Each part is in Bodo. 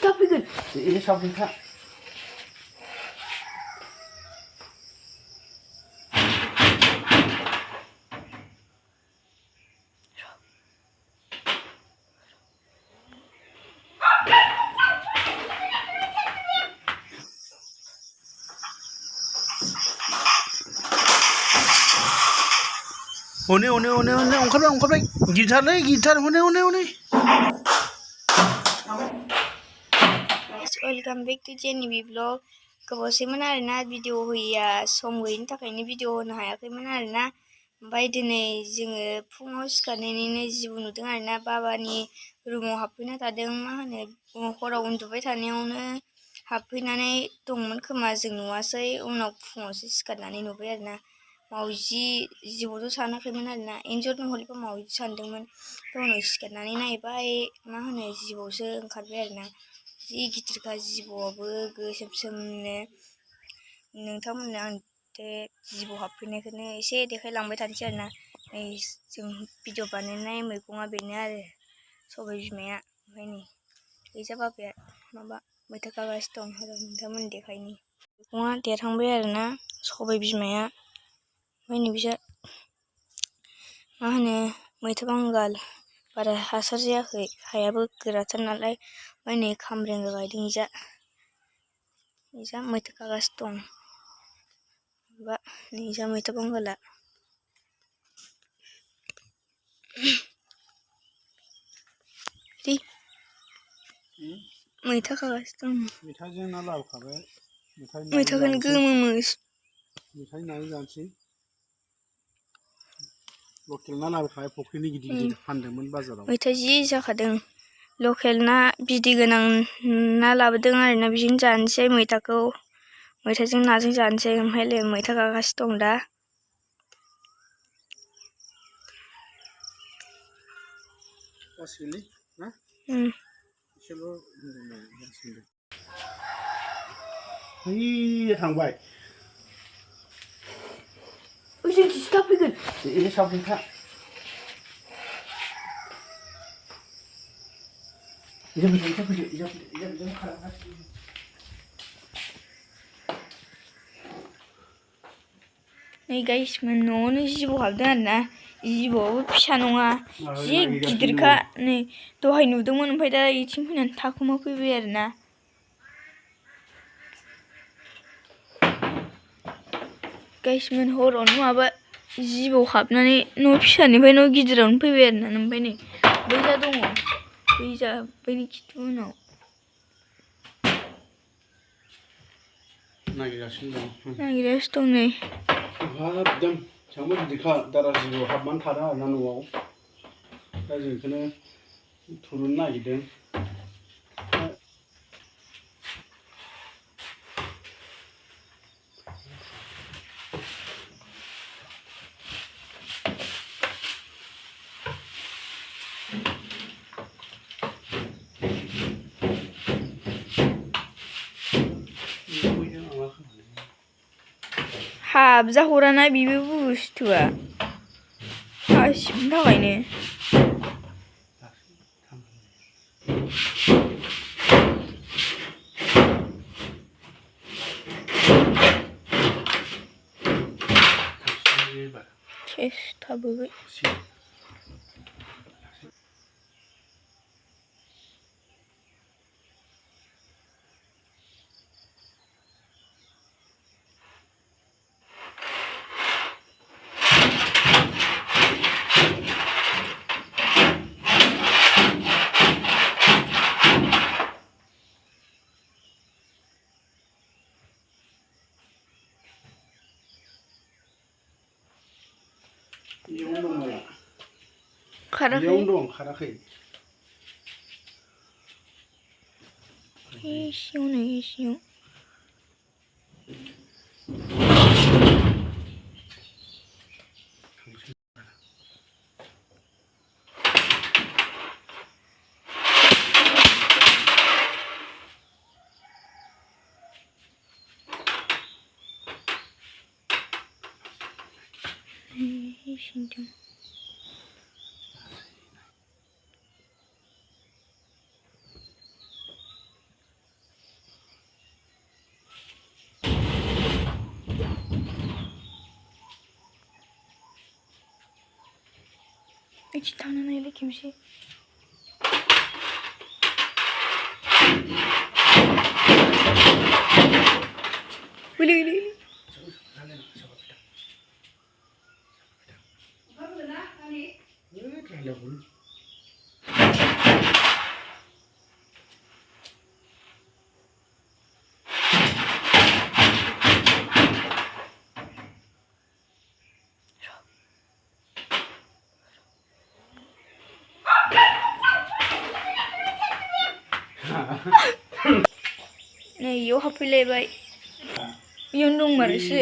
stop figure. Ini sampai tak. One angkat gitar one. Welcome back to Jenny Vlog. Goबावसैमोन आरोना भिडिअ होयैया सम गैयिनि थाखायनो भिडिअ होनो हायाखैमोन आरोना ओमफ्राय दिनै जोङो फुङाव सिखारनानैनो जिबौ नुदों आरोना बाबानि रुमाव हाबफैना थादों मा होनो हराव उन्दुबाय थानायावनो हाबफैनानै दंमोन खोमा जों नुवासै उनाव फुङावसो सिखारनानै नुबाय आरोना मावजि जिबौथ' सानाखैमोन आरोना एन्जर नहलेबा मावजि सानदोंमोन उनाव सिखारनानै नायबाय मा होनो जिबौसो ओंखारबाय आरोना जि गिदिरखा जिबौआबो गोसोमनो नोंथांमोननो आं बे जिबौ हाबफैनायखौनो एसे देखायलांबाय थानोसै आरोना नै जों भिडिअ बानायनाय मैगङा बेनो आरो सबाय बिमाया ओमफ्राय नै गैजा बाबाया माबा मैथा खागासिनो दं र' नोंथांमोन देखायनि मैगङा देरहांबाय आरोना सबाय बिमाया ओमफ्राय नै बिजा मा होनो मैथा बांगाल बारा हासार जायाखै हायाबो गोराथार नालाय ओमफ्राय नै खामब्रेंगा गायदों इजा मैथा खागासिनो दं माबा नै इजा मैथा बांगाला मैथा खागासिनो दं मैथाजों ना लाबोखाबाय मैथाखौनो गोमोमोस मैथाजों नाजों जानोसै लकेल ना लाबोखाबाय फुख्रिनि गिदिर फानदोंमोन बाजाराव मैथा जि जाखादों लकेल ना बिदै गोनां ना लाबोदों आरोना बिजोंनो जानोसै मैथाजों नाजों जानोसै ओमफ्राय मैथा खागासिनो दं दा जासिगोनलै ना एसेल' जासिगोन दे थांबाय जोंथिंसो थाफैगोन एसे साबसिन था नै गाइसमोन न'आवनो जिबौ हाबदों आरोना जिबौआबो फिसा नङा जि गिदिरखा नै दहाय नुदोंमोन ओमफ्राय दा इथिं फैनानै थाखुमा फैबाय आरोना गाइसमोन हरावनो माबा जिबौ हाबनानै न' फिसानिफ्राय न' गिदिरावनो फैबाय आरोना ओमफ्राय नै बैजा दङ बैनि खिथु उनाव नागिरगासिनो दं नै हाबदों सामो गिदिरखा दारा जिबौ हाबनानै थादों आरोना न'आव दा जों बेखौनो थुरुनो नागिरदों हाबजाहराना बेबो बुस्थुआ हासिबनो थाखायनो सेस थाबोबाय खाराखै खाराखै एसेयाव 이치 타는 애를 김치. 울리. 네, 요 하필레바이. 연동 말했어.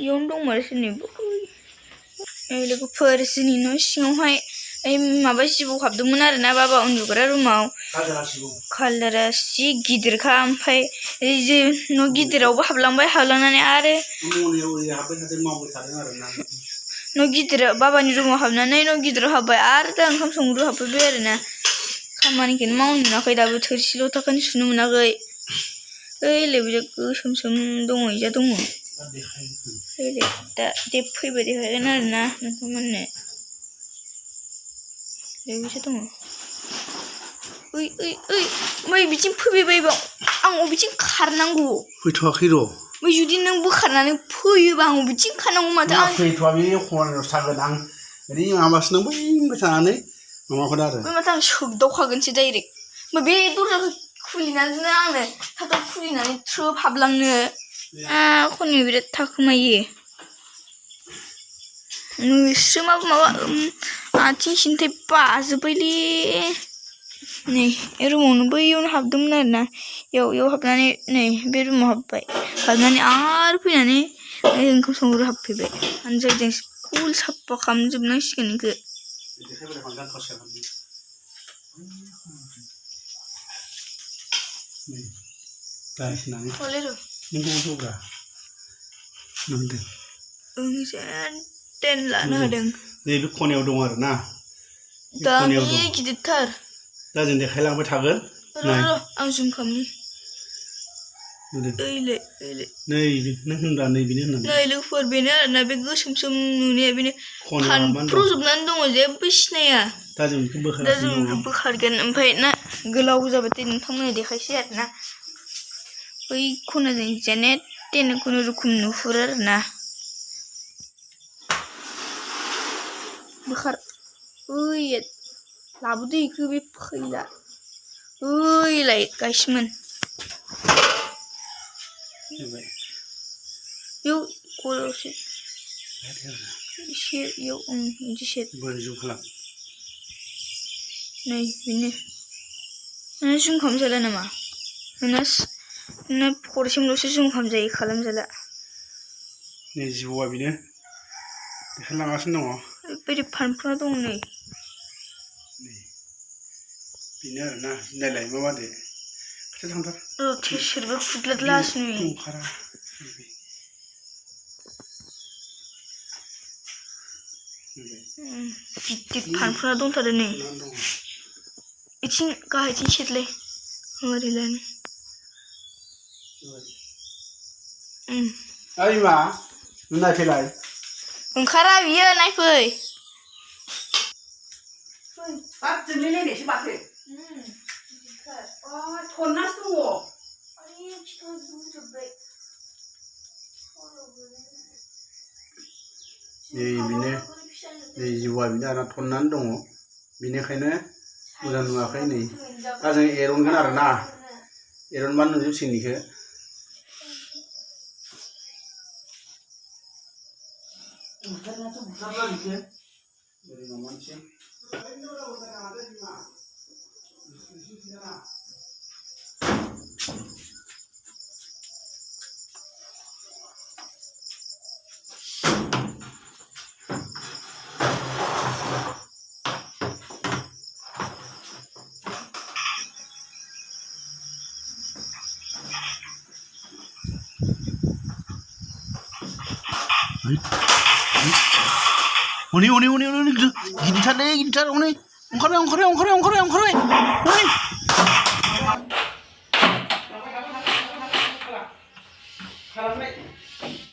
연동 말했으니 뭐. लोगो फोरसोनि न' सिङावहाय माबा जिबौ हाबदोंमोन आरोना बाबा उन्दुग्रा रुमाव कालारा जि गिदिरखा ओमफ्राय न' गिदिरावबो हाबलांनानै आरो न' गिदिराव बाबानि रुमाव हाबनानै न' गिदिराव हाबबाय आरो दा ओंखाम संग्रो हाबफैबाय आरोना खामानिखौनो मावनो मोनाखै दाबो थोरसि लथाखौनो सुनो मोनाखै ओइलाय बिदिनो गोसोम दङ इजा दङ दा फैबाय देखायगोन आरोना नोंथांमोननो बेसो दङ ओइ बिथिं फैबायबा आं अबेथिं खारनांगौ फैथ'वाखै र' ओमफ्राय जुदि नों बोखारनानै फैयोबा आं अबेथिं खारनांगौ माथो आं फैथ'वा बे खनायावसो थागोन आं ओरै माबासो नों बै थानानै माबाखौनो आरो ओमफ्राय माथो आं सोगदावखागोनसो डाइरेक्ट ओमफ्राय बे दरजाखौ खुलिनानै आंनो थाथाव खुलिनानै थ्रोब हाबलांनो खनायाव बिराद थाखोमायो नोंस्रो माबा आथिं सिन्थाय बाजोब्बायलै नै रुमावनो बैयावनो हाबदोंमोन आरोना इयाव हाबनानै नै बे रुमाव हाबनानै आरो फैनानै ओंखाम संग्रो हाबफैबाय आनजायजों फुल साफा खालामजोबनांसिगोन बेखौ टेन लानो होदों नैबे खनायाव दं आरो ना दा बे गिदिरथार दा जों देखायलांबाय थागोन आं जुम खालामनि नै नों होनब्ला नैबेनो होननानै नै लोगोफोर बेनो आरोना बे गोसोम नुनाया बेनो फानफ्रजोबनानै दङ जेबो सिनाया दा जों बेखौ बोखारगोन ओमफ्राय ना गोलाव जाबाथाय नोंथांमोननो देखायसै आरोना बै खनाजों जेने तेने खुनुरुखुम नुहुरो आरोना बोखार ओइ लाबोदो इखौ बे फैला ओइलाय गायसोमोन बेयाव गलावसो एसे इयाव बिदिसो बोरै जुम खालाम नै बेनो नों जुम खालामजाला नामा नोंना खरसिमल'सो जुम खालामजायो खालामजाला नै जिबौआ बेनो देखायलांगासिनो दङ ओरैबायदि फानफ्रना दं नै बेनो आरोना नायलाय माबादो खाथियाव थांथार सोरबा फुद्लादलासो नुयो ओंखारा गिदिर फानफ्रना दंथारो नै इथिं गाहायथिं सेरलाय ओरैलाय ओइ मा नायफैलाय ओंखारा बियो नायफै हाब जोंलाय नायनायसो माथो थननासो दङ नै बेनो नै जिबौआ बेनो आरो थननानै दङ बेनिखायनो मोजां नुवाखै नै दा जों एरनगोन आरोना एरनबानो नुजोबसिगोन बेखौ ओंखारनायाथ' बुथारला बेखौ ओरै माबानोसै Oni गिदिरथारलै गिदिरथार oni ओंखारबाय